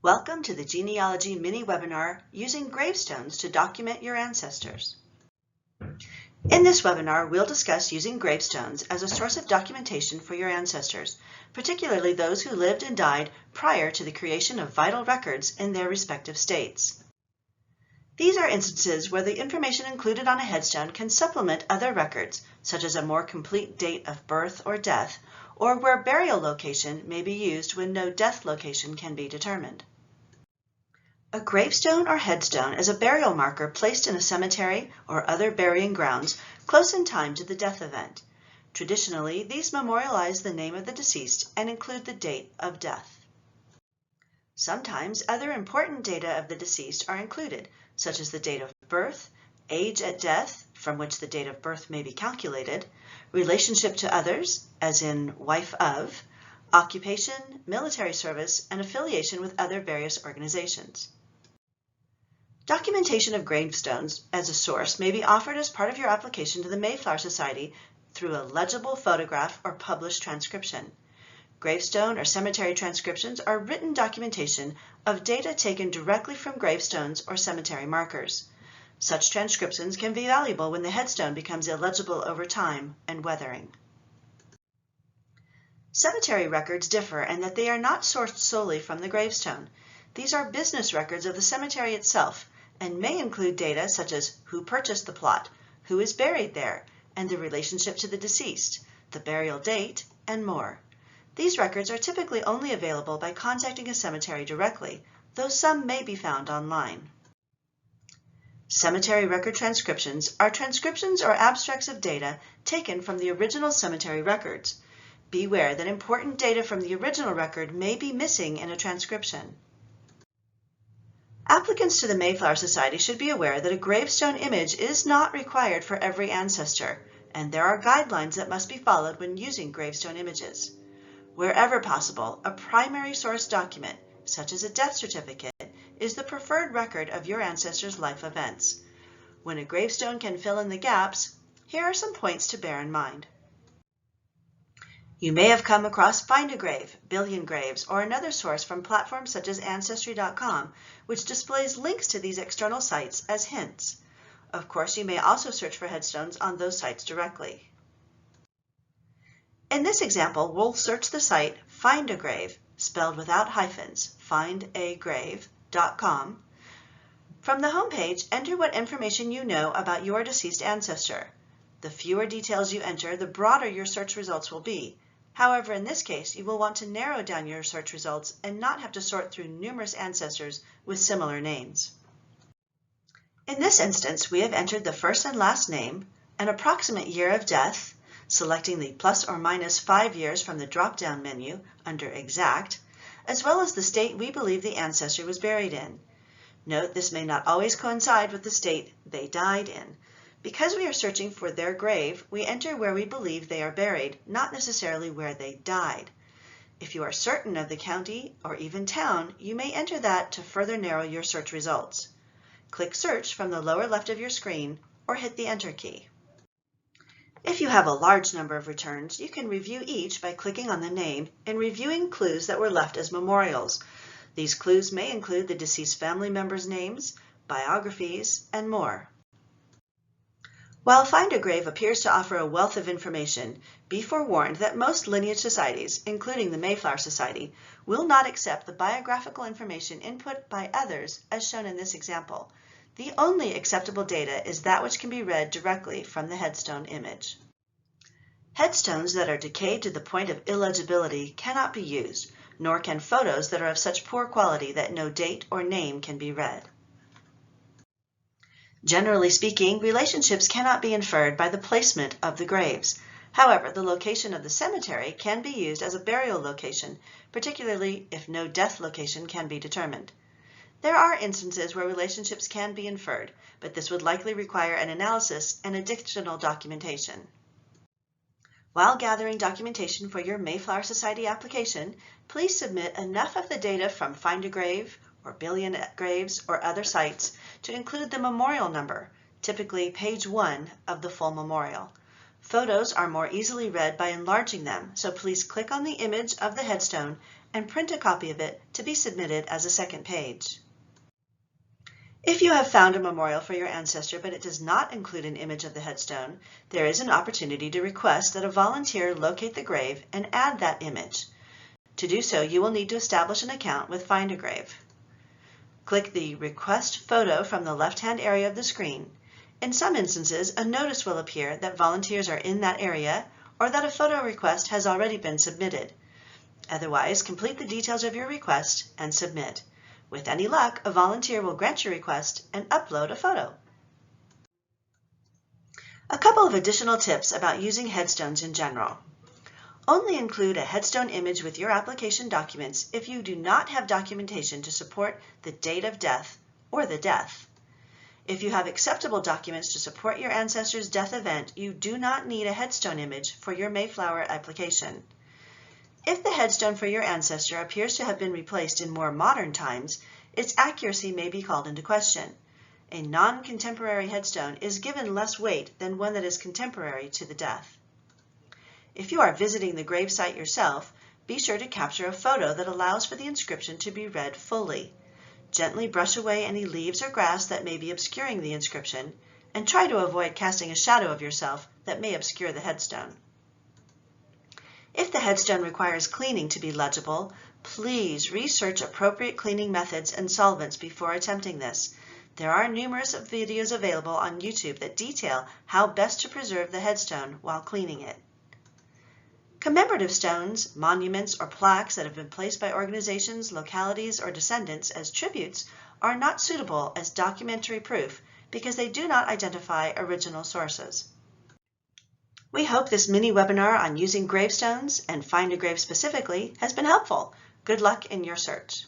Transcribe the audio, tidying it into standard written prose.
Welcome to the Genealogy mini-webinar using gravestones to document your ancestors. In this webinar, we'll discuss using gravestones as a source of documentation for your ancestors, particularly those who lived and died prior to the creation of vital records in their respective states. These are instances where the information included on a headstone can supplement other records, such as a more complete date of birth or death, or where burial location may be used when no death location can be determined. A gravestone or headstone is a burial marker placed in a cemetery or other burying grounds close in time to the death event. Traditionally, these memorialize the name of the deceased and include the date of death. Sometimes other important data of the deceased are included, such as the date of birth, age at death, from which the date of birth may be calculated, relationship to others, as in wife of, occupation, military service, and affiliation with other various organizations. Documentation of gravestones as a source may be offered as part of your application to the Mayflower Society through a legible photograph or published transcription. Gravestone or cemetery transcriptions are written documentation of data taken directly from gravestones or cemetery markers. Such transcriptions can be valuable when the headstone becomes illegible over time and weathering. Cemetery records differ in that they are not sourced solely from the gravestone. These are business records of the cemetery itself and may include data such as who purchased the plot, who is buried there, and the relationship to the deceased, the burial date, and more. These records are typically only available by contacting a cemetery directly, though some may be found online. Cemetery record transcriptions are transcriptions or abstracts of data taken from the original cemetery records. Beware that important data from the original record may be missing in a transcription. Applicants to the Mayflower Society should be aware that a gravestone image is not required for every ancestor, and there are guidelines that must be followed when using gravestone images. Wherever possible, a primary source document, such as a death certificate, is the preferred record of your ancestors' life events. When a gravestone can fill in the gaps, here are some points to bear in mind. You may have come across Find a Grave, Billion Graves, or another source from platforms such as Ancestry.com, which displays links to these external sites as hints. Of course, you may also search for headstones on those sites directly. In this example, we'll search the site Find a Grave, spelled without hyphens, findagrave.com. From the homepage, enter what information you know about your deceased ancestor. The fewer details you enter, the broader your search results will be. However, in this case, you will want to narrow down your search results and not have to sort through numerous ancestors with similar names. In this instance, we have entered the first and last name, an approximate year of death, selecting the plus or minus 5 years from the drop-down menu under Exact, as well as the state we believe the ancestor was buried in. Note this may not always coincide with the state they died in. Because we are searching for their grave, we enter where we believe they are buried, not necessarily where they died. If you are certain of the county or even town, you may enter that to further narrow your search results. Click Search from the lower left of your screen or hit the Enter key. If you have a large number of returns, you can review each by clicking on the name and reviewing clues that were left as memorials. These clues may include the deceased family members' names, biographies, and more. While Find a Grave appears to offer a wealth of information, be forewarned that most lineage societies, including the Mayflower Society, will not accept the biographical information input by others as shown in this example. The only acceptable data is that which can be read directly from the headstone image. Headstones that are decayed to the point of illegibility cannot be used, nor can photos that are of such poor quality that no date or name can be read. Generally speaking, relationships cannot be inferred by the placement of the graves. However, the location of the cemetery can be used as a burial location, particularly if no death location can be determined. There are instances where relationships can be inferred, but this would likely require an analysis and additional documentation. While gathering documentation for your Mayflower Society application, please submit enough of the data from Find a Grave or Billion Graves or other sites to include the memorial number, typically page 1 of the full memorial. Photos are more easily read by enlarging them, so please click on the image of the headstone and print a copy of it to be submitted as a second page. If you have found a memorial for your ancestor but it does not include an image of the headstone, there is an opportunity to request that a volunteer locate the grave and add that image. To do so, you will need to establish an account with Find a Grave. Click the Request Photo from the left-hand area of the screen. In some instances, a notice will appear that volunteers are in that area or that a photo request has already been submitted. Otherwise, complete the details of your request and submit. With any luck, a volunteer will grant your request and upload a photo. A couple of additional tips about using headstones in general. Only include a headstone image with your application documents if you do not have documentation to support the date of death or the death. If you have acceptable documents to support your ancestor's death event, you do not need a headstone image for your Mayflower application. If the headstone for your ancestor appears to have been replaced in more modern times, its accuracy may be called into question. A non-contemporary headstone is given less weight than one that is contemporary to the death. If you are visiting the gravesite yourself, be sure to capture a photo that allows for the inscription to be read fully. Gently brush away any leaves or grass that may be obscuring the inscription, and try to avoid casting a shadow of yourself that may obscure the headstone. If the headstone requires cleaning to be legible, please research appropriate cleaning methods and solvents before attempting this. There are numerous videos available on YouTube that detail how best to preserve the headstone while cleaning it. Commemorative stones, monuments, or plaques that have been placed by organizations, localities, or descendants as tributes are not suitable as documentary proof because they do not identify original sources. We hope this mini webinar on using gravestones and Find a Grave specifically has been helpful. Good luck in your search.